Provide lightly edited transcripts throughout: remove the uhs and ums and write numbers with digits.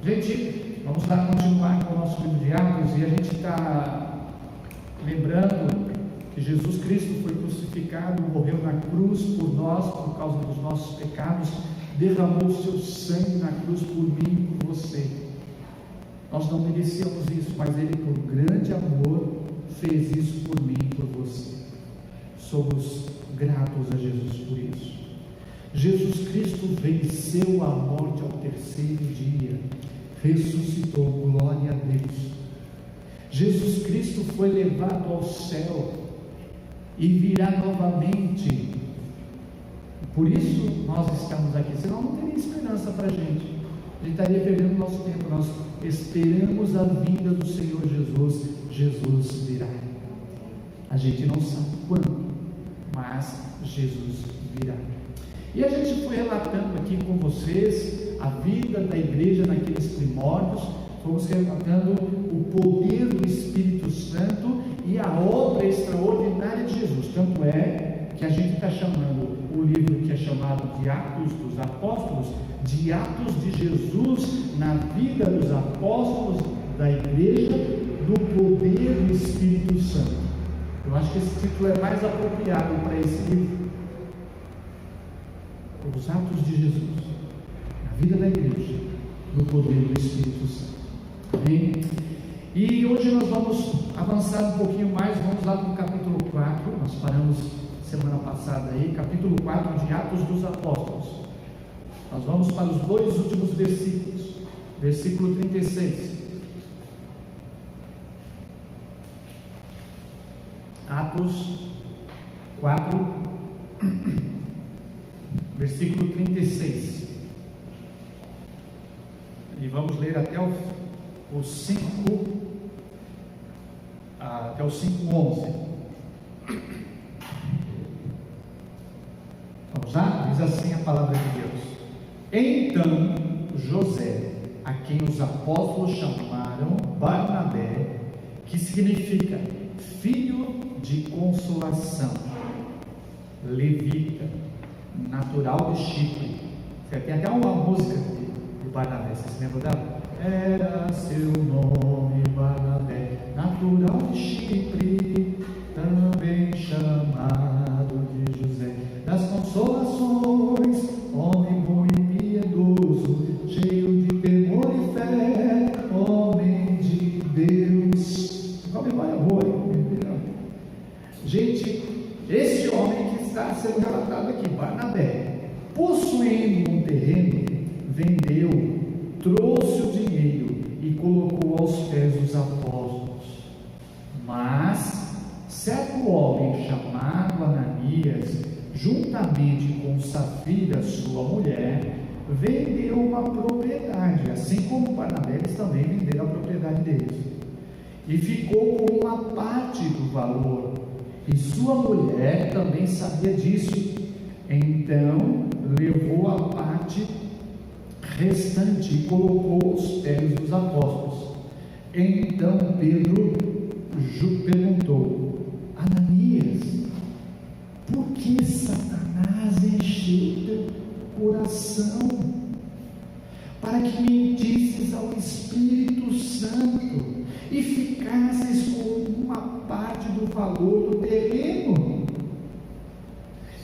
Gente, vamos lá continuar com o nosso livro de Atos, e a gente está lembrando que Jesus Cristo foi crucificado, morreu na cruz por nós, por causa dos nossos pecados, derramou o seu sangue na cruz por mim e por você. Nós não merecíamos isso, mas Ele, por grande amor, fez isso por mim e por você. Somos gratos a Jesus por isso. Jesus Cristo venceu a morte ao terceiro dia, ressuscitou, glória a Deus. Jesus Cristo foi levado ao céu e virá novamente. Por isso nós estamos aqui, senão não teria esperança para a gente. A gente estaria perdendo nosso tempo. Nós esperamos a vinda do Senhor Jesus. Jesus virá. A gente não sabe quando, mas Jesus virá. E a gente foi relatando aqui com vocês a vida da igreja naqueles primórdios. Fomos relatando o poder do Espírito Santo e a obra extraordinária de Jesus. Tanto é que a gente está chamando o livro que é chamado de Atos dos Apóstolos, de Atos de Jesus na vida dos apóstolos da igreja, do poder do Espírito Santo. Eu acho que esse título é mais apropriado para esse livro. Os Atos de Jesus na vida da igreja, no poder do Espírito Santo. Amém? E hoje nós vamos avançar um pouquinho mais. Vamos lá no capítulo 4. Nós paramos semana passada aí, capítulo 4 de Atos dos Apóstolos. Nós vamos para os dois últimos versículos. Versículo 36. Atos 4, versículo 36. E vamos ler até o 5, até o 5:11. Vamos lá? Diz assim a palavra de Deus. Então José, a quem os apóstolos chamaram Barnabé, que significa filho de consolação, levita, natural de Chipre. Tem até uma música de Barnabé, você se lembra dela? Era seu nome Barnabé, natural de Chipre, também chamado de José das Consolações, homem bom e piedoso, cheio de temor e fé, homem de Deus. Qual memória boa, hein? Gente, esse homem que está sendo relatado aqui, Barnabé, possuindo um terreno, vendeu, trouxe o dinheiro e colocou aos pés dos apóstolos. Mas certo homem chamado Ananias, juntamente com Safira, sua mulher, vendeu uma propriedade, assim como Barnabé, eles também venderam a propriedade deles, e ficou com uma parte do valor, e sua mulher também sabia disso. Então levou a parte restante e colocou aos pés dos apóstolos. Então Pedro perguntou: Ananias, por que Satanás encheu teu coração para que mentisses ao Espírito Santo e ficasses com uma parte do valor do terreno,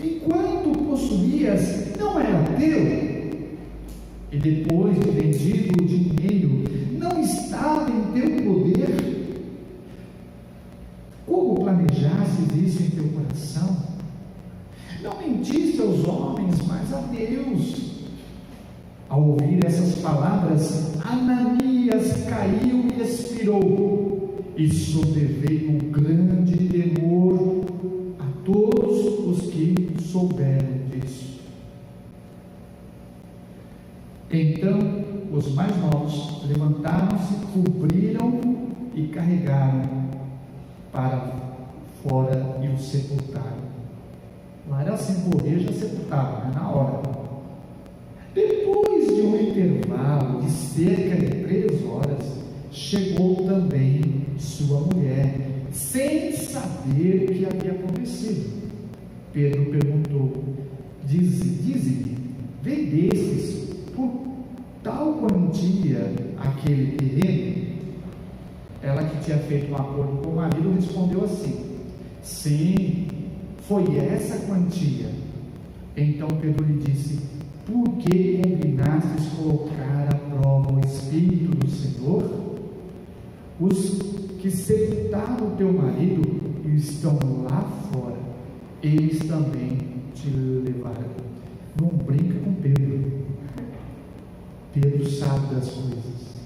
enquanto possuías não era teu? E depois de vendido o dinheiro, não estava em teu poder? Como planejastes isso em teu coração? Não mentiste aos homens, mas a Deus. Ao ouvir essas palavras, Ananias caiu e expirou, e sobreveio um grande temor a todos os que souberam disso. Então os mais novos levantaram-se, cobriram e carregaram para fora e o sepultaram. Lá era assim, morrer já sepultava, né? Na hora. Depois de um intervalo de cerca de 3 horas, chegou também sua mulher, sem saber o que havia acontecido. Pedro perguntou: dize-me, vendestes por tal quantia queria aquele terreno, ela que tinha feito um acordo com o marido respondeu assim: sim, foi essa a quantia. Então Pedro lhe disse: por que combinastes colocar à prova o Espírito do Senhor? Os que sepultaram o teu marido estão lá fora, eles também te levarão. Não brinca com Pedro. Pedro sabe das coisas.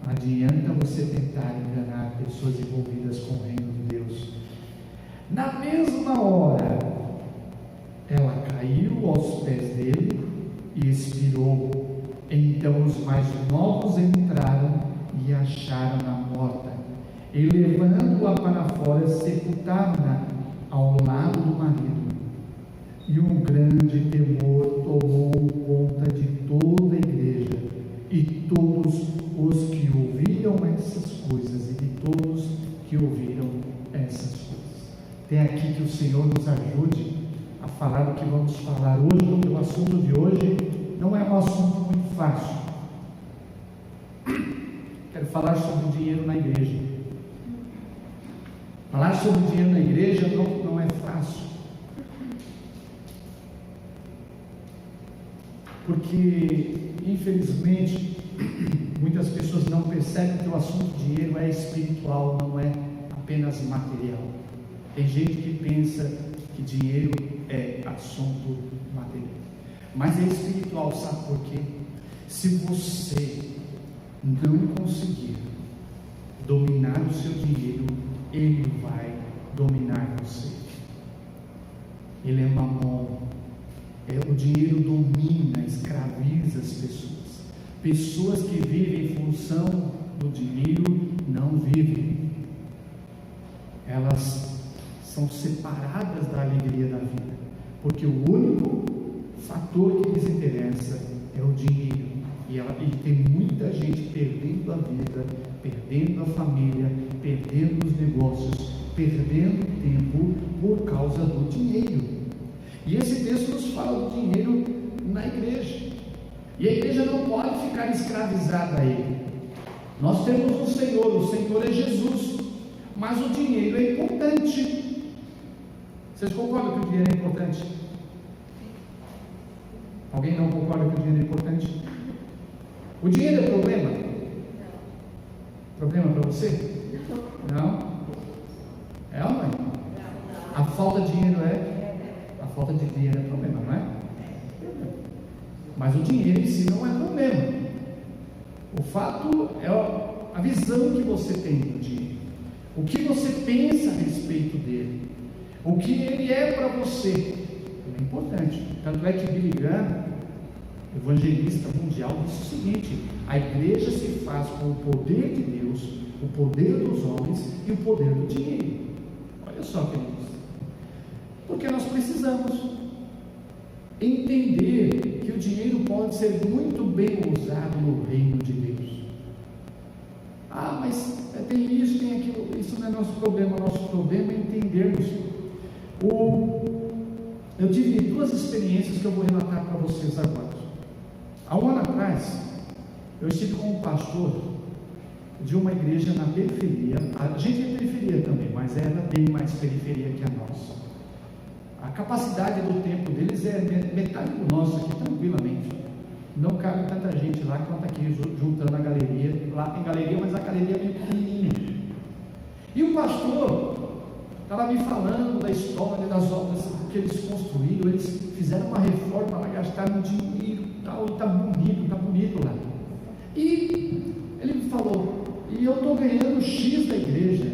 Não adianta você tentar enganar pessoas envolvidas com o reino de Deus. Na mesma hora, ela caiu aos pés dele e expirou. Então os mais novos entraram e acharam-na morta, e levando-a para fora, sepultaram-na ao lado do marido. E um grande temor tomou conta de toda a igreja, e todos os que ouviram essas coisas, e de todos que ouviram essas coisas. Tem aqui que o Senhor nos ajude a falar o que vamos falar hoje, porque o assunto de hoje não é um assunto muito fácil. Quero falar sobre o dinheiro na igreja. Falar sobre o dinheiro na igreja não é fácil, porque infelizmente muitas pessoas não percebem que o assunto dinheiro é espiritual, não é apenas material. Tem gente que pensa que dinheiro é assunto material, mas é espiritual. Sabe por quê? Se você não conseguir dominar o seu dinheiro, ele vai dominar você. Ele é mamon. O dinheiro domina, escraviza as pessoas. Pessoas que vivem em função do dinheiro não vivem. Elas são separadas da alegria da vida, porque o único fator que lhes interessa é o dinheiro. E tem muita gente perdendo a vida, perdendo a família, perdendo os negócios, perdendo tempo por causa do dinheiro. E esse texto nos fala do dinheiro na igreja. E a igreja não pode ficar escravizada a ele. Nós temos o Senhor é Jesus, mas o dinheiro é importante. Vocês concordam que o dinheiro é importante? Alguém não concorda que o dinheiro é importante? O dinheiro é problema? Problema para você? Não? É ou não é? A falta de dinheiro a falta de dinheiro é problema, não é? Mas o dinheiro em si não é problema. O fato é a visão que você tem do dinheiro, o que você pensa a respeito dele, o que ele é para você. É importante. Tanto é que Billy Graham, evangelista mundial, disse o seguinte: a igreja se faz com o poder de Deus, o poder dos homens e o poder do dinheiro. Olha só o que ele diz. Porque nós precisamos entender que o dinheiro pode ser muito bem usado no reino de Deus. Ah, mas tem isso, tem aquilo. Isso não é nosso problema. Nosso problema é entendermos. Eu tive duas experiências que eu vou relatar para vocês agora. Há um ano atrás, eu estive com um pastor de uma igreja na periferia. A gente é periferia também, mas ela é bem mais periferia que a nossa. A capacidade do tempo deles é metade do nosso aqui, tranquilamente. Não cabe tanta gente lá quanto aqui, juntando a galeria. Lá tem galeria, mas a galeria é meio pequenininha. E o pastor estava me falando da história das obras que eles construíram. Eles fizeram uma reforma lá, gastaram dinheiro e tal, e está bonito lá. E ele me falou: e eu estou ganhando X da igreja.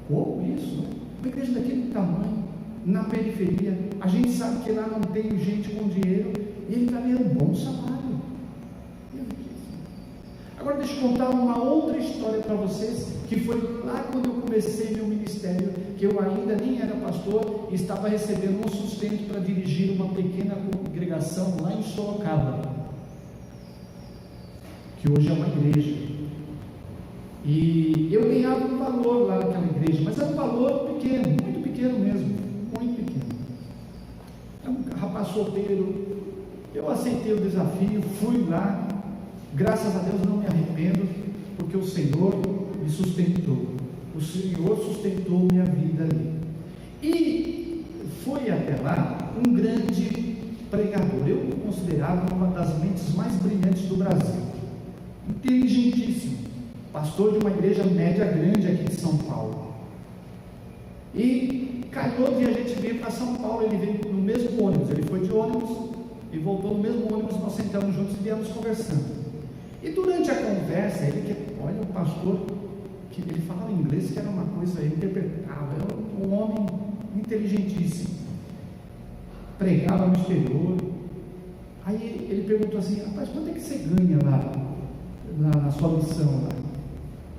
Como isso? Uma igreja daquele tamanho, na periferia, a gente sabe que lá não tem gente com dinheiro, e ele está ganhando um bom salário. Agora deixa eu contar uma outra história para vocês, que foi lá quando eu comecei meu ministério, que eu ainda nem era pastor, e estava recebendo um sustento para dirigir uma pequena congregação lá em Sorocaba, que hoje é uma igreja. E eu ganhava um valor lá naquela igreja, mas era um valor pequeno, muito pequeno mesmo, muito pequeno. É um rapaz solteiro. Eu aceitei o desafio, fui lá, Graças a Deus não me arrependo, porque o Senhor me sustentou. O Senhor sustentou minha vida ali. E foi até lá um grande pregador. Eu o considerava uma das mentes mais brilhantes do Brasil. Inteligentíssimo. Pastor de uma igreja média grande aqui de São Paulo. E calhou de a gente vir para São Paulo. Ele veio no mesmo ônibus. Ele foi de ônibus e voltou no mesmo ônibus. Nós sentamos juntos e viemos conversando. E durante a conversa, olha, o pastor, que ele falava inglês, que era uma coisa interpretável, era um homem inteligentíssimo, pregava no exterior. Aí ele perguntou assim: rapaz, quanto é que você ganha lá na sua missão lá?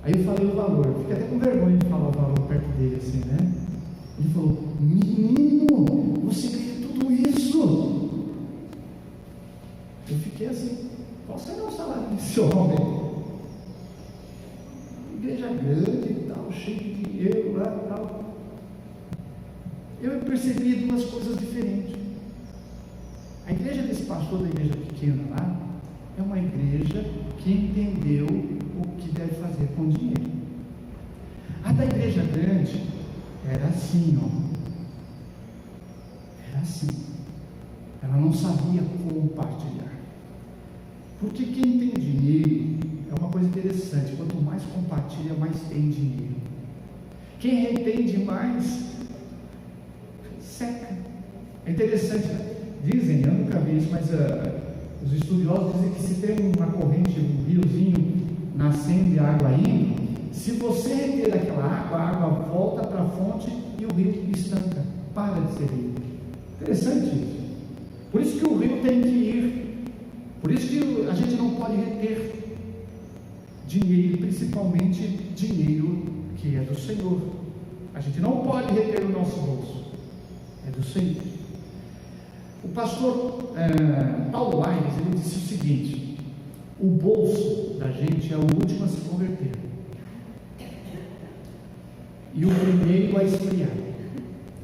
Aí eu falei o valor, fiquei até com vergonha de falar o valor perto dele assim, né? Ele falou: menino, você ganha tudo isso? Eu fiquei assim: qual será o salário desse homem? Igreja grande e tal, cheio de dinheiro lá e tal. Eu percebi duas coisas diferentes. A igreja desse pastor da igreja pequena lá é uma igreja que entendeu o que deve fazer com o dinheiro. A da igreja grande era assim, ó. Era assim. Ela não sabia compartilhar. Porque quem tem dinheiro é uma coisa interessante: quanto mais compartilha, mais tem dinheiro. Quem retém demais seca. É interessante, dizem, eu nunca vi isso, mas os estudiosos dizem que se tem uma corrente, um riozinho nascendo e a água indo, se você reter aquela água, a água volta para a fonte e o rio estanca, para de ser rio. Interessante isso. Por isso que o rio tem que ir. Por isso que a gente não pode reter dinheiro, principalmente dinheiro que é do Senhor. A gente não pode reter no nosso bolso, é do Senhor. O pastor Paulo Aires, ele disse o seguinte: o bolso da gente é o último a se converter e o primeiro a esfriar.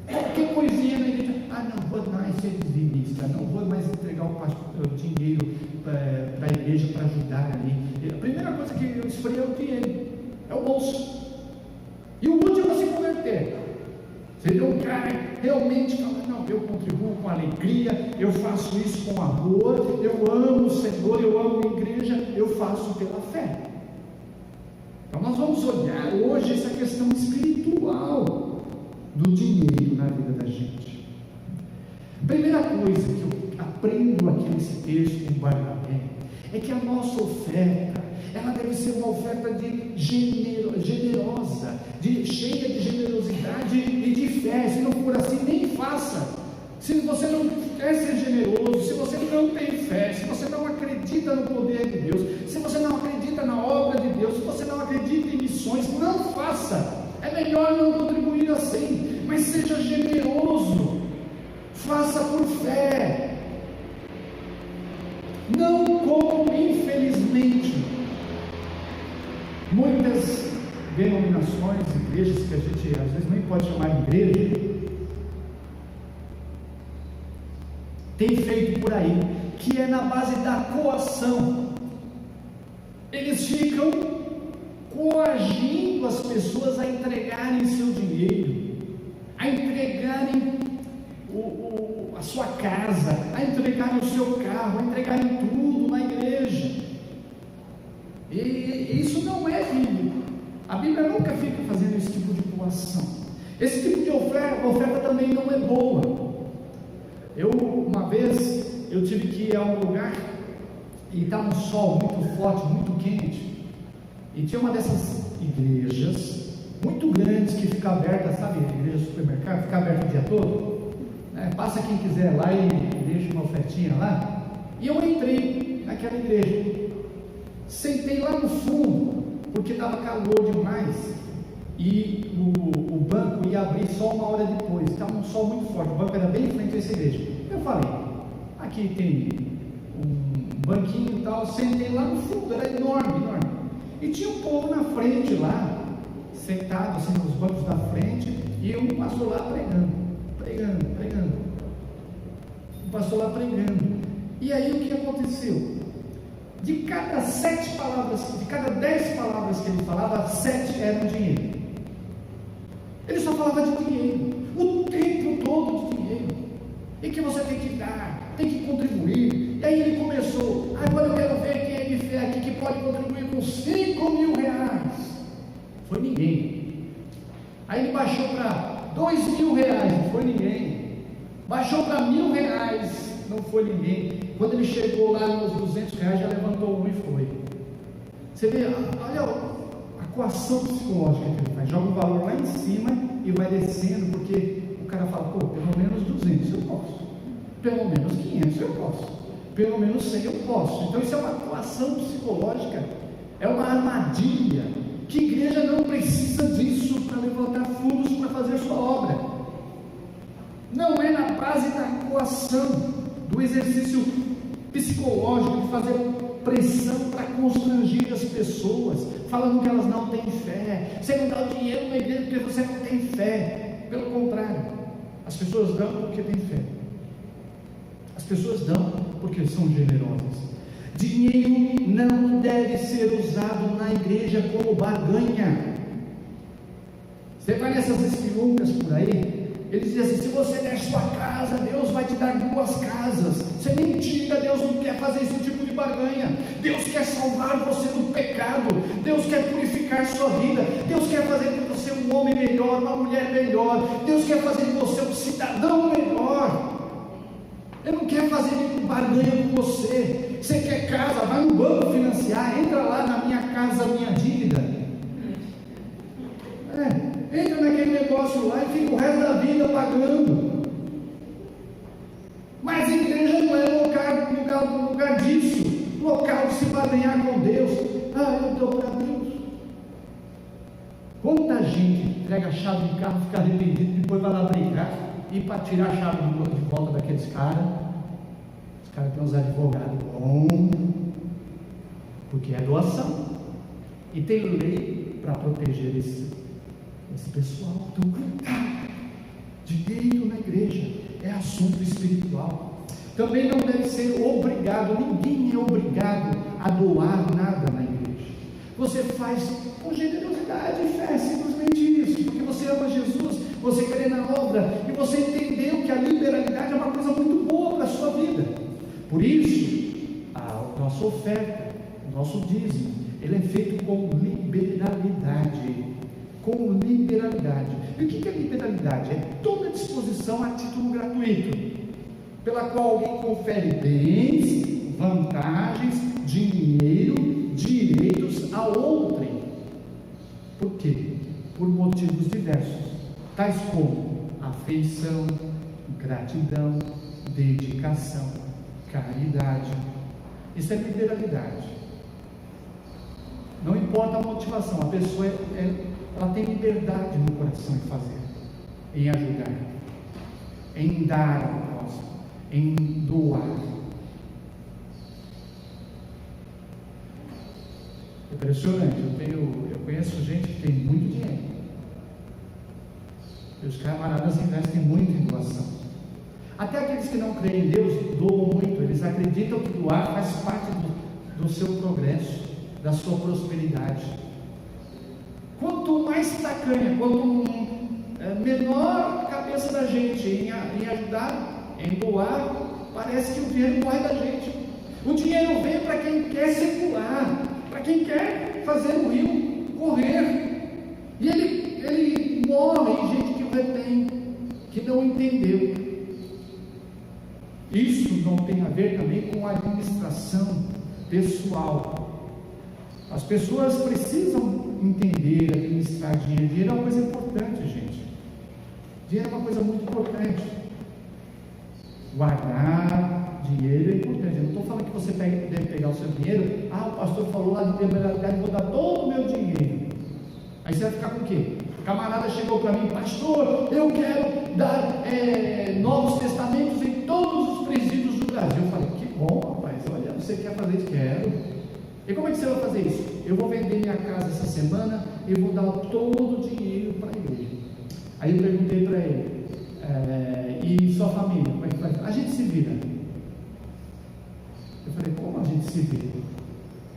Qualquer coisinha na igreja: não vou mais ser dizimista, não vou mais entregar o dinheiro para a igreja para ajudar ali. A primeira coisa que esfria é o dinheiro, é o bolso. E o último a se converter seria um cara que realmente fala: não, eu contribuo com alegria, eu faço isso com amor, eu amo o Senhor, eu amo a igreja, eu faço pela fé. Então nós vamos olhar hoje essa questão espiritual do dinheiro na vida da gente. A primeira coisa que eu aprendo aqui nesse texto com Barnabé é que a nossa oferta, ela deve ser uma oferta generosa, cheia de generosidade e de fé. Se não for assim, nem faça. Se você não quer ser generoso, se você não tem fé, se você não acredita no poder de Deus, se você não acredita na obra de Deus, se você não acredita em missões, não faça. É melhor não contribuir assim, mas seja generoso. Faça por fé, não como, infelizmente, muitas denominações, igrejas que a gente às vezes nem pode chamar de igreja, tem feito por aí, que é na base da coação. Eles ficam coagindo as pessoas a entregarem seu dinheiro, a entregarem a sua casa, a entregarem o seu carro, a entregarem tudo na igreja. E isso não é bíblico. A Bíblia nunca fica fazendo esse tipo de coação. Esse tipo de oferta também não é boa. Uma vez eu tive que ir a um lugar e estava um sol muito forte, muito quente, e tinha uma dessas igrejas muito grandes que fica aberta, sabe, igreja supermercado, fica aberta o dia todo. Passa quem quiser lá e deixa uma ofertinha lá. E eu entrei naquela igreja, sentei lá no fundo, porque estava calor demais, e o banco ia abrir só uma hora depois, estava um sol muito forte, o banco era bem em frente a essa igreja. Eu falei: aqui tem um banquinho e tal. Sentei lá no fundo, era enorme, enorme, e tinha um povo na frente lá, sentado assim nos bancos da frente, e um pastor lá pregando. O pastor lá pregando. E aí o que aconteceu? De cada 7 palavras, de cada 10 palavras que ele falava, 7 eram dinheiro. Ele só falava de dinheiro, o tempo todo de dinheiro, e que você tem que dar, tem que contribuir. E aí ele começou: agora eu quero ver quem é de fé aqui que pode contribuir com 5.000 reais. Foi ninguém. Aí ele baixou para 2.000 reais, não foi ninguém. Baixou para 1.000 reais, não foi ninguém. Quando ele chegou lá nos 200 reais, já levantou um e foi. Você vê, olha a coação psicológica que ele faz. Joga o valor lá em cima e vai descendo, porque o cara fala: pô, pelo menos 200 eu posso, pelo menos 500 eu posso, pelo menos 100 eu posso. Então isso é uma coação psicológica, é uma armadilha, que igreja não precisa disso para levantar fundos para fazer sua obra. Não é na base da coação, do exercício psicológico, de fazer pressão para constranger as pessoas, falando que elas não têm fé. Você não dá o dinheiro na igreja porque você não tem fé. Pelo contrário, as pessoas dão porque têm fé. As pessoas dão porque são generosas. Dinheiro não deve ser usado na igreja como barganha. Você vai nessas espelungas por aí, eles dizem assim: se você der sua casa, Deus vai te dar 2 casas. Isso é mentira. Deus não quer fazer esse tipo de barganha. Deus quer salvar você do pecado. Deus quer purificar sua vida. Deus quer fazer de você um homem melhor, uma mulher melhor. Deus quer fazer de você um cidadão melhor. Ele não quer fazer barganha com você. Você quer casa? Vai no banco financiar, entra lá na Minha Casa Minha Dívida. Entra naquele negócio lá e fica o resto da vida pagando. Mas a igreja não é lugar disso, local de se barganhar com Deus. Eu dou para Deus. Quanta gente entrega a chave de carro, fica arrependido, depois vai lá brigar e para tirar a chave de volta daqueles caras. Os caras têm uns advogados bons, porque é doação, e tem lei para proteger esse pessoal. Então, dinheiro na igreja é assunto espiritual. Também não deve ser obrigado, ninguém é obrigado a doar nada na igreja. Você faz com generosidade e fé, simplesmente isso, porque você ama Jesus, você crê na obra, e você entendeu que a liberalidade é uma coisa muito boa para a sua vida. Por isso, a nossa oferta, o nosso dízimo, ele é feito com liberalidade. Com liberalidade. E o que é liberalidade? É toda disposição a título gratuito, pela qual alguém confere bens, vantagens, dinheiro, direitos a outrem. Por quê? Por motivos diversos, tais como afeição, gratidão, dedicação, caridade. Isso é liberalidade. Não importa a motivação, a pessoa ela tem liberdade no coração em fazer, em ajudar, em dar ao próximo, em doar. Impressionante. Eu conheço gente que tem muito dinheiro, e os camaradas investem muito em doação. Até aqueles que não creem em Deus doam muito. Eles acreditam que doar faz parte do seu progresso, da sua prosperidade. Quanto mais tacanha, quanto menor a cabeça da gente em ajudar, em doar, parece que o dinheiro corre da gente. O dinheiro vem para quem quer circular, para quem quer fazer o rio correr, e ele morre em gente que o retém, que não entendeu. Isso não tem a ver também com a administração pessoal. As pessoas precisam entender, administrar dinheiro. Dinheiro é uma coisa importante, gente. Dinheiro é uma coisa muito importante. Guardar dinheiro é importante. Eu não estou falando que você deve pegar o seu dinheiro. O pastor falou lá de liberalidade, vou dar todo o meu dinheiro. Aí você vai ficar com o quê? O camarada chegou para mim: pastor, eu quero dar Novos Testamentos em todos os presídios do Brasil. Eu falei: que bom, rapaz, olha, você quer fazer isso? Quero. E como é que você vai fazer isso? Eu vou vender minha casa essa semana e vou dar todo o dinheiro para a igreja. Aí eu perguntei para ele: e sua família, como é que faz? A gente se vira. Eu falei: como a gente se vira?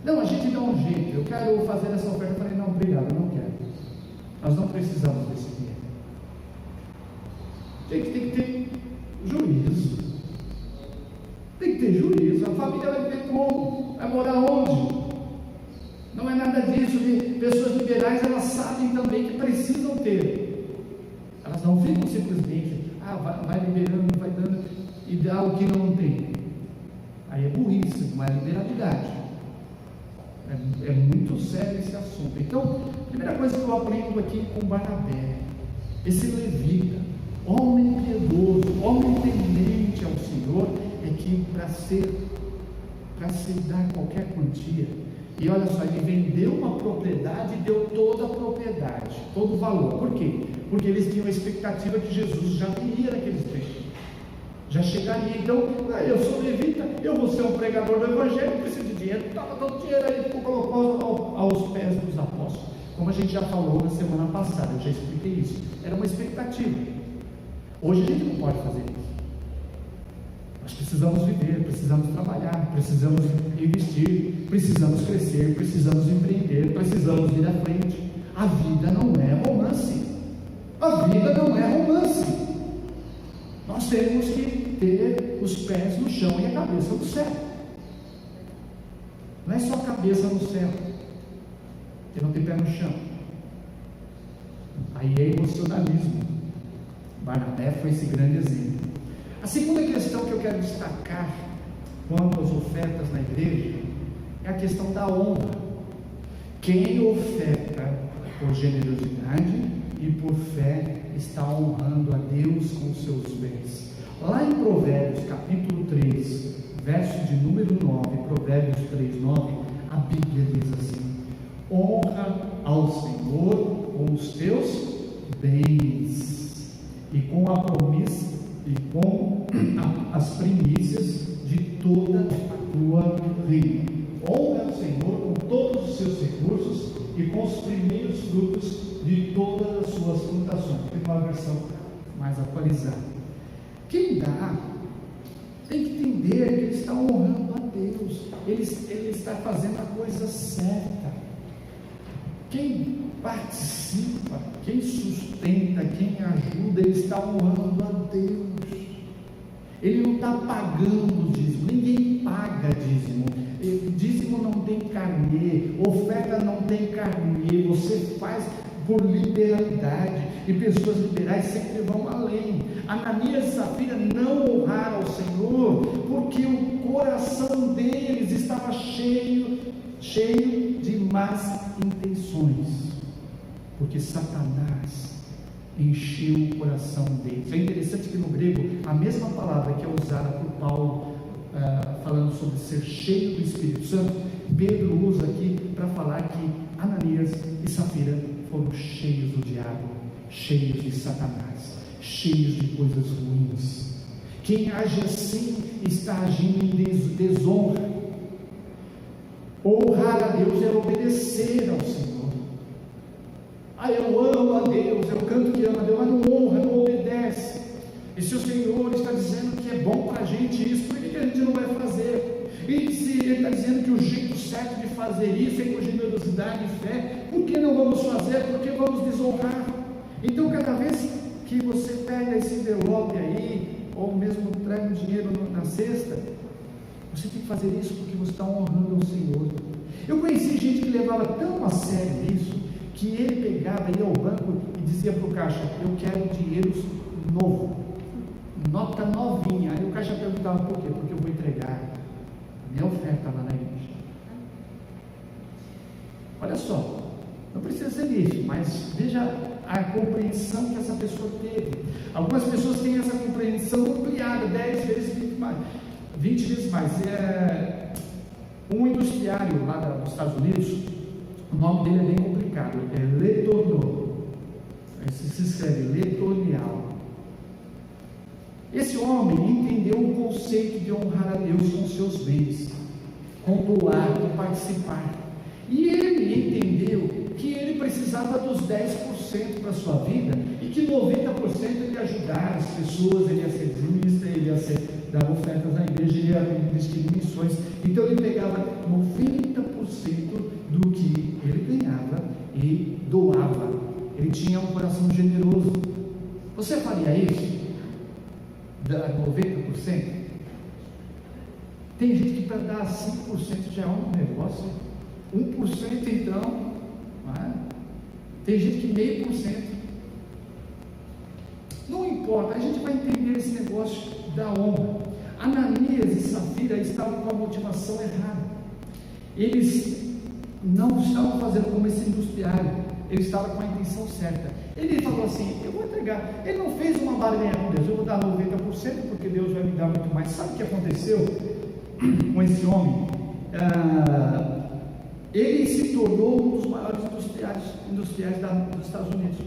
Não, a gente dá um jeito, eu quero fazer essa oferta. Eu falei, não, obrigado, eu não quero. Nós não precisamos desse dinheiro. Gente, tem que ter juízo. Tem que ter juízo. A família vai viver como? Vai morar onde? Não é nada disso. Pessoas liberais, elas sabem também que precisam ter. Elas não ficam simplesmente, vai liberando, vai dando e dá o que não tem. Aí é burrice, não é liberalidade. É muito sério esse assunto. Então, a primeira coisa que eu aprendo aqui com Barnabé, esse levita, homem piedoso, homem temente ao Senhor, é que para se dar qualquer quantia, e olha só, ele vendeu uma propriedade e deu toda a propriedade, todo o valor. Por quê? Porque eles tinham a expectativa que Jesus já viria naqueles tempos, já chegaria. Então, eu sou levita, eu vou ser um pregador do Evangelho, não preciso de dinheiro. Estava dando dinheiro aí, colocou aos pés dos apóstolos, como a gente já falou na semana passada, eu já expliquei isso. Era uma expectativa. Hoje a gente não pode fazer isso. Nós precisamos viver, precisamos trabalhar, precisamos investir, precisamos crescer, precisamos empreender, precisamos ir à frente. A vida não é romance. A vida não é romance. Nós temos que ter os pés no chão e a cabeça no céu. Não é só a cabeça no céu, porque não tem pé no chão. Aí é emocionalismo. Barnabé foi esse grande exemplo. A segunda questão que eu quero destacar quanto às ofertas na igreja é a questão da honra. Quem oferta por generosidade e por fé está honrando a Deus com seus bens. Lá em Provérbios capítulo 3, verso de número 9, Provérbios 3, 9, a Bíblia diz assim: honra ao Senhor com os teus bens e com a promessa e com as primícias de toda a tua renda. Honra ao Senhor com todos os seus recursos e com os primeiros frutos de todas as suas plantações. Tem uma versão mais atualizada. Quem dá tem que entender que ele está honrando a Deus, ele está fazendo a coisa certa. Quem participa, quem sustenta, quem ajuda, ele está honrando a Deus. Ele não está pagando o dízimo, ninguém paga dízimo. Dízimo não tem carnê, oferta não tem carnê, você faz por liberalidade, e pessoas liberais sempre vão além. Ananias e Safira não honraram ao Senhor, porque o coração deles estava cheio de más intenções, porque Satanás encheu o coração deles. É interessante que no grego, a mesma palavra que é usada por Paulo, falando sobre ser cheio do Espírito Santo, Pedro usa aqui para falar que Ananias e Safira foram cheios do diabo, cheios de Satanás, cheios de coisas ruins. Quem age assim está agindo em desonra. Honrar a Deus é obedecer ao Senhor. Eu amo a Deus, eu canto que amo a Deus, mas não honra, não obedece. E se o Senhor está dizendo que é bom para a gente isso, por que a gente não vai fazer? E se Ele está dizendo que o jeito certo de fazer isso é com generosidade e fé, por que não vamos fazer? Por que vamos desonrar? Então, cada vez que você pega esse envelope aí, ou mesmo traga um dinheiro na cesta, você tem que fazer isso porque você está honrando ao Senhor. Eu conheci gente que levava tão a sério isso, que ele pegava, ia ao banco e dizia para o caixa: eu quero dinheiro novo, nota novinha. Aí o caixa perguntava: por quê? Porque eu vou entregar minha oferta lá na igreja. Olha só, não precisa ser isso, mas veja a compreensão que essa pessoa teve. Algumas pessoas têm essa compreensão ampliada, 10 vezes, 20 vezes mais. Um industriário lá nos Estados Unidos, o nome dele é bem complicado, é Letourneau, se escreve Letourneau. Esse homem entendeu o conceito de honrar a Deus com seus bens, com doar, com participar. E ele entendeu que ele precisava dos 10% para a sua vida e que 90% ele ia ajudar as pessoas, ele ia ser juiz, ele ia dar ofertas na igreja, ele ia investir em missões. Então ele pegava 90% Você faria isso? 90%? Tem gente que para dar 5% já é um negócio, 1% então, não é? Tem gente que 0,5%. Não importa, a gente vai entender esse negócio da honra. Ananias e Safira estavam com a motivação errada. Eles não estavam fazendo como esse industriário, ele estava com a intenção certa. Ele falou assim: eu vou entregar. Ele não fez uma barganha com Deus, eu vou dar 90% porque Deus vai me dar muito mais. Sabe o que aconteceu com esse homem? Ele se tornou um dos maiores industriais dos Estados Unidos.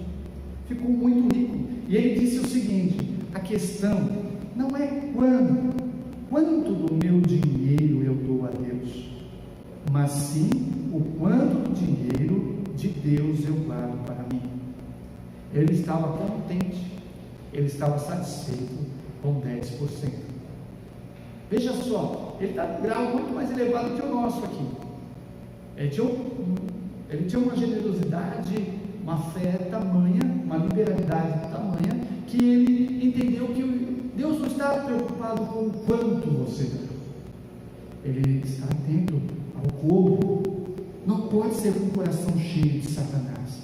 Ficou muito rico. E ele disse o seguinte: a questão não é quanto do meu dinheiro eu dou a Deus, mas sim o quanto do dinheiro de Deus eu guardo para mim. Ele estava contente, ele estava satisfeito com 10%. Veja só, ele está num grau muito mais elevado que o nosso aqui. Ele tinha uma generosidade, uma fé tamanha, uma liberalidade tamanha, que ele entendeu que Deus não está preocupado com o quanto você dá, ele está atento ao como. Não pode ser com o coração cheio de Satanás,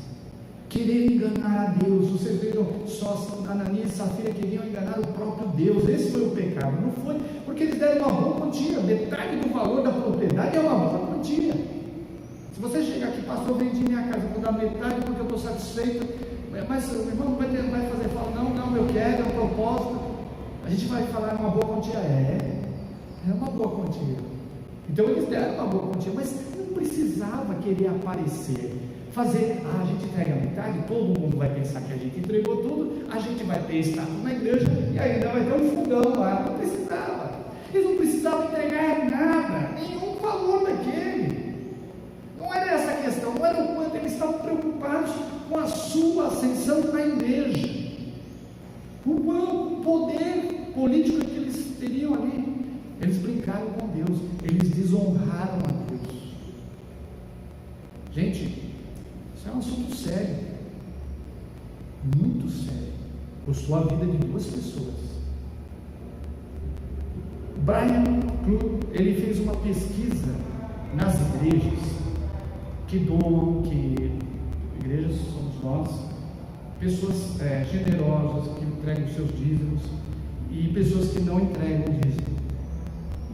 querer enganar a Deus. Vocês viram só Ananias e Safira queriam enganar o próprio Deus. Esse foi o pecado, não foi porque eles deram uma boa quantia, metade do valor da propriedade é uma boa quantia. Se você chegar aqui: pastor, vendi minha casa, vou dar metade porque eu estou satisfeito, mas o irmão vai fazer fala: não, eu quero, é um propósito. A gente vai falar uma boa quantia, é uma boa quantia. Então eles deram uma boa quantia, mas não precisava querer aparecer, fazer: a gente entrega a metade, todo mundo vai pensar que a gente entregou tudo, a gente vai ter status na igreja e ainda vai ter um fundão lá. Não precisava, eles não precisavam entregar nada, nenhum valor daquele. Não era essa a questão, não era o quanto. Eles estavam preocupados com a sua ascensão na igreja, o poder político que eles teriam ali. Eles brincaram com Deus, eles desonraram a Deus. Gente, isso é um assunto sério, muito sério. Custou a vida de 2 pessoas. Brian Club, ele fez uma pesquisa nas igrejas que doam, que igrejas somos nós, pessoas generosas que entregam seus dízimos e pessoas que não entregam dízimo.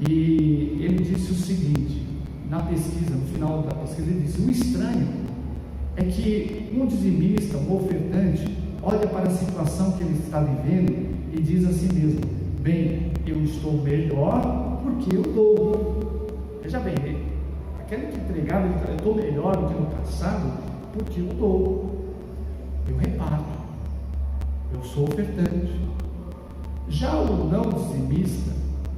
E ele disse o seguinte na pesquisa, no final da pesquisa, ele disse: o estranho é que um dizimista, um ofertante, olha para a situação que ele está vivendo e diz a si mesmo: bem, eu estou melhor porque eu dou. Veja bem, aquele que entregava, ele fala: eu estou melhor do que no passado porque eu dou, eu reparto, eu sou ofertante. Já o não dizimista,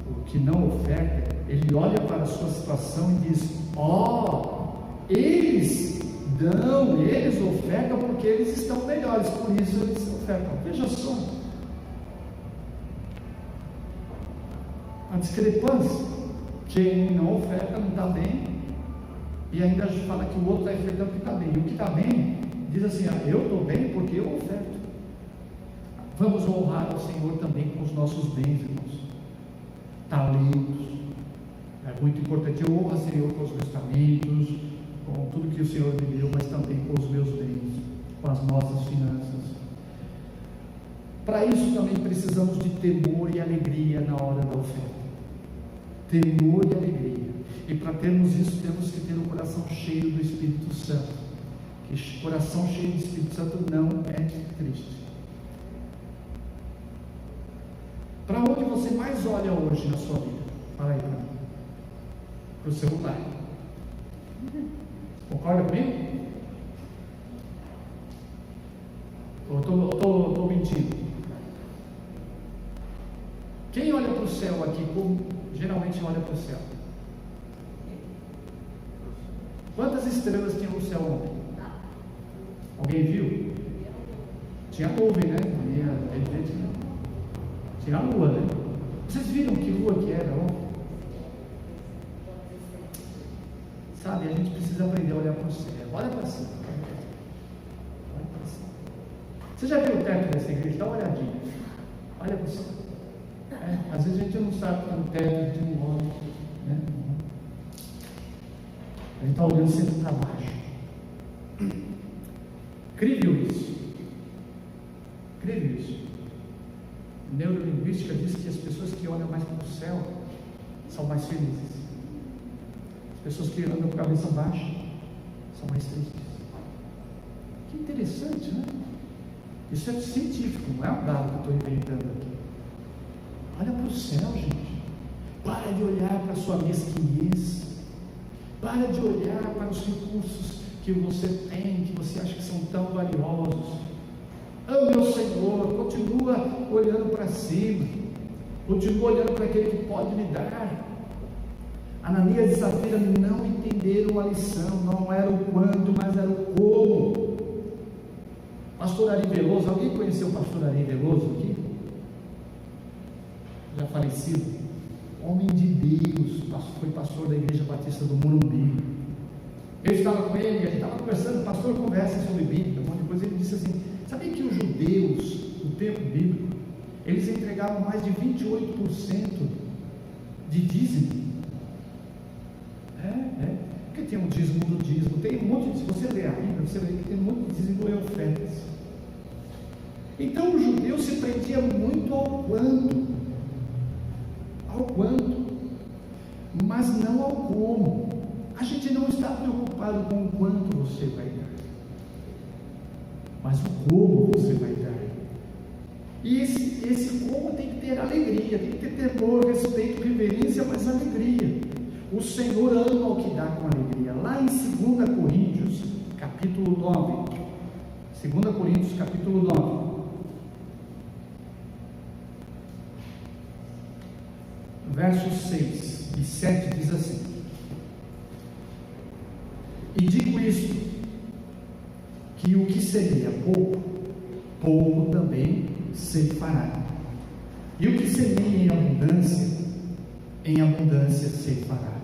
o que não oferta, ele olha para a sua situação e diz: eles dão, eles ofertam porque eles estão melhores, por isso eles ofertam. Veja só a discrepância. Quem não oferta não está bem, e ainda fala que o outro está ofertando que está bem, e o que está bem diz assim: eu estou bem porque eu oferto. Vamos honrar o Senhor também com os nossos bens, irmãos, talentos. É muito importante. Eu honro o Senhor com os meus talentos, com tudo que o Senhor me deu, mas também com os meus bens, com as nossas finanças. Para isso também precisamos de temor e alegria na hora da oferta. Temor e alegria. E para termos isso, temos que ter um coração cheio do Espírito Santo. Que coração cheio do Espírito Santo não é triste. Para onde você mais olha hoje na sua vida? Fala aí para mim. Para o celular. Concorda comigo? Ou estou mentindo? Quem olha para o céu aqui, como geralmente olha para o céu? Quantas estrelas tinha no céu ontem? Alguém viu? Tinha nuvem, né? Tinha a lua, né? Vocês viram que lua que era ontem? Sabe, a gente precisa aprender a olhar para o céu. Olha para cima. Olha para cima. Você já viu o teto dessa igreja? Dá uma olhadinha. Olha para o céu. Às vezes a gente não sabe que é um teto de um homem, né? A gente está olhando sempre para baixo. Incrível isso. Incrível isso. Neurolinguística diz que as pessoas que olham mais para o céu são mais felizes. As pessoas que andam com a cabeça baixa são mais tristes. Que interessante, né? Isso é científico, não é um dado que eu estou inventando aqui. Olha para o céu, gente. Para de olhar para a sua mesquinhez. Para de olhar para os recursos que você tem, que você acha que são tão valiosos. Oh, meu Senhor, continua olhando para cima. Continua olhando para aquele que pode me dar. Ananias e Safira não entenderam a lição. Não era o quanto, mas era o como. Pastor Ari Veloso, alguém conheceu o pastor Ari Veloso aqui? Já falecido, homem de Deus, foi pastor da Igreja Batista do Morumbi. Eu estava com ele, a gente estava conversando, o pastor conversa sobre Bíblia, uma coisa, ele disse assim: sabia que os judeus, no tempo bíblico, eles entregavam mais de 28% de dízimo? Porque tem um dízimo do dízimo, tem um monte de, se você ler a Bíblia, você vê que tem um monte de dízimo e ofertas. Então o judeu se prendia muito ao quanto, mas não ao como. A gente não está preocupado com o quanto você vai dar, mas o como você vai dar. E esse como tem que ter alegria, tem que ter temor, respeito, reverência, mas alegria. O Senhor ama o que dá com alegria. Lá em 2 Coríntios, capítulo 9, 2 Coríntios, capítulo 9, versos 6 e 7 diz assim: e digo isto, que o que seria pouco, pouco também ceifará, e o que semeia em abundância ceifará.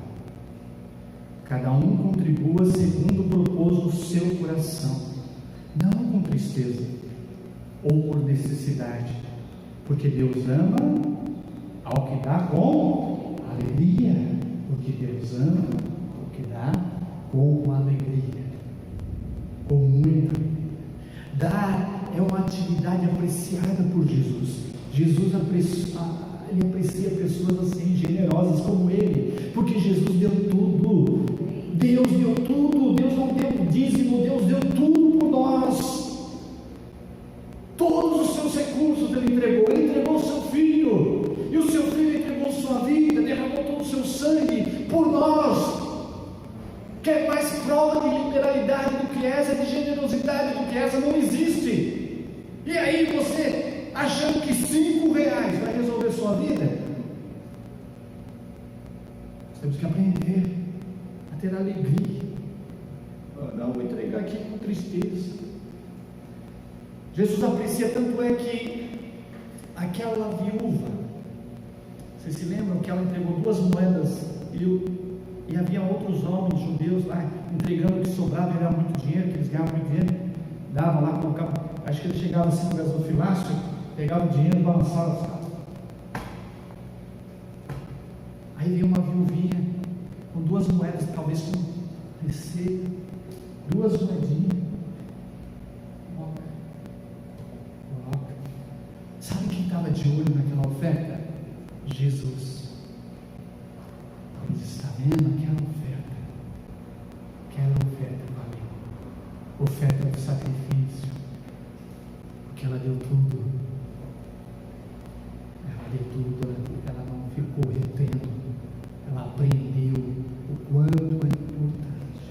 Cada um contribua segundo propôs no seu coração, não com tristeza ou por necessidade, porque Deus ama ao que dá com alegria, porque Deus ama ao que dá com alegria, com muita alegria. Dar é uma atividade apreciada por Jesus. Jesus ele aprecia pessoas assim, generosas como ele, porque Jesus deu tudo. Deus deu tudo. Deus não deu dízimo, Deus deu tudo por nós. Todos os seus recursos ele entregou o seu filho, e o seu filho entregou sua vida, derramou todo o seu sangue por nós. Quer mais prova de liberalidade do que essa, de generosidade do que essa? Não existe. E aí você achando que R$5 vai resolver sua vida? Nós temos que aprender a ter alegria. Não vou entregar aqui com tristeza. Jesus aprecia, tanto é que aquela viúva, vocês se lembram que ela entregou 2 moedas e havia outros homens judeus lá entregando o que sobrava, era muito dinheiro, que eles ganhavam muito dinheiro, davam lá, colocavam, acho que ele chegava assim no gasofilácio, pegava o dinheiro e balançava. Aí veio uma viuvinha com 2 moedas, talvez com receita, 2 moedinhas. Sabe quem estava de olho naquela oferta? Jesus. Ele está vendo aquela oferta valeu, oferta do sacrifício, porque ela deu tudo. Ela não ficou retendo, ela aprendeu o quanto é importante.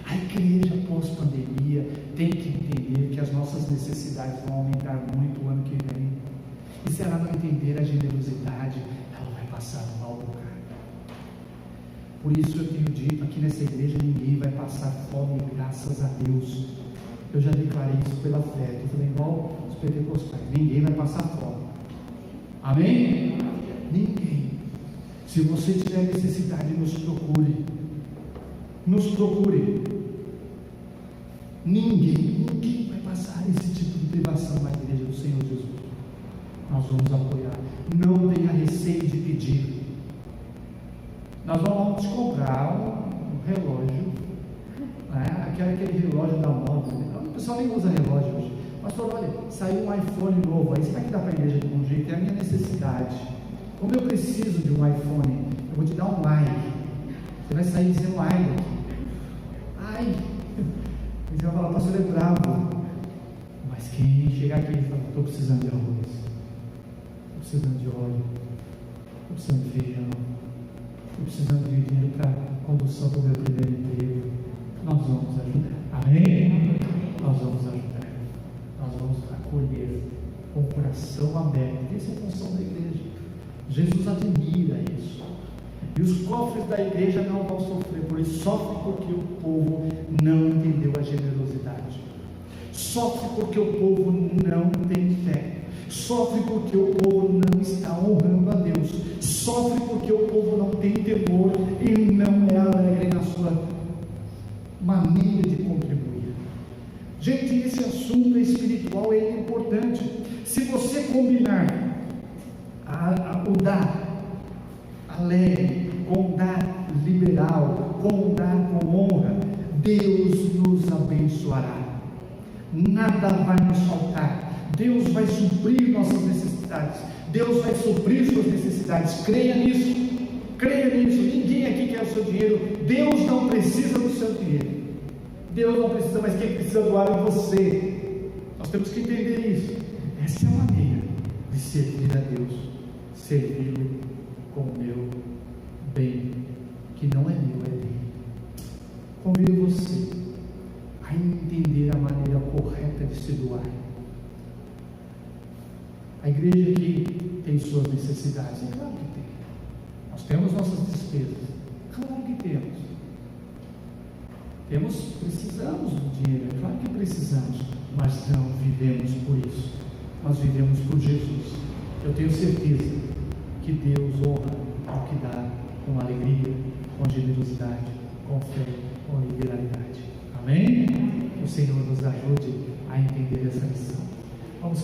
A igreja pós-pandemia tem que entender que as nossas necessidades vão aumentar muito o ano que vem, e se ela não entender a generosidade, ela vai passar um mau bocado. Por isso eu tenho dito, aqui nessa igreja ninguém vai passar fome, graças a Deus. Eu já declarei isso pela fé, eu falei igual os pentecostais, ninguém vai passar fome. Amém? Ninguém. Se você tiver necessidade, nos procure. Ninguém vai passar esse tipo de privação na igreja do Senhor Jesus, nós vamos apoiar. Não tenha receio de pedir. Nós vamos comprar um relógio, né? aquele relógio da moda. O pessoal nem usa relógio hoje. Pastor, olha, saiu um iPhone novo aí, você vai dar para a igreja de um jeito? É a minha necessidade. Como eu preciso de um iPhone, eu vou te dar um like. Você vai sair dizendo ai aqui. Ai. E você vai falar, pastor, é bravo. Mas quem chegar aqui e falar, estou precisando de arroz, estou precisando de óleo, estou precisando de feijão, estou precisando de dinheiro para condução para o meu primeiro emprego, nós vamos ajudar. Amém? Nós vamos ajudar. Nós vamos acolher com o coração aberto. Essa é a função da igreja. Jesus admira isso. E os cofres da igreja não vão sofrer por isso. Sofre porque o povo não entendeu a generosidade. Sofre porque o povo não tem fé. Sofre porque o povo não está honrando a Deus. Sofre porque o povo não tem temor e não é alegre na sua maneira de contribuir. Gente, esse assunto espiritual é importante. Se você combinar o dar alegre com o dar liberal, com o dar com honra, Deus nos abençoará. Nada vai nos faltar. Deus vai suprir nossas necessidades. Deus vai suprir suas necessidades. Creia nisso. Creia nisso. Ninguém aqui quer o seu dinheiro. Deus não precisa do seu dinheiro. Deus não precisa, mas quem precisa doar é você. Nós temos que entender isso. Essa é a maneira de servir a Deus. Servi-lo com o meu bem, que não é meu, é dele. Convido você a entender a maneira correta de se doar. A igreja aqui tem suas necessidades, é claro que tem. Nós temos nossas despesas, claro que temos. Precisamos do dinheiro, é claro que precisamos, mas não vivemos por isso, nós vivemos por Jesus. Eu tenho certeza que Deus honra ao que dá com alegria, com generosidade, com fé, com liberalidade. Amém? Que o Senhor nos ajude a entender essa lição. Vamos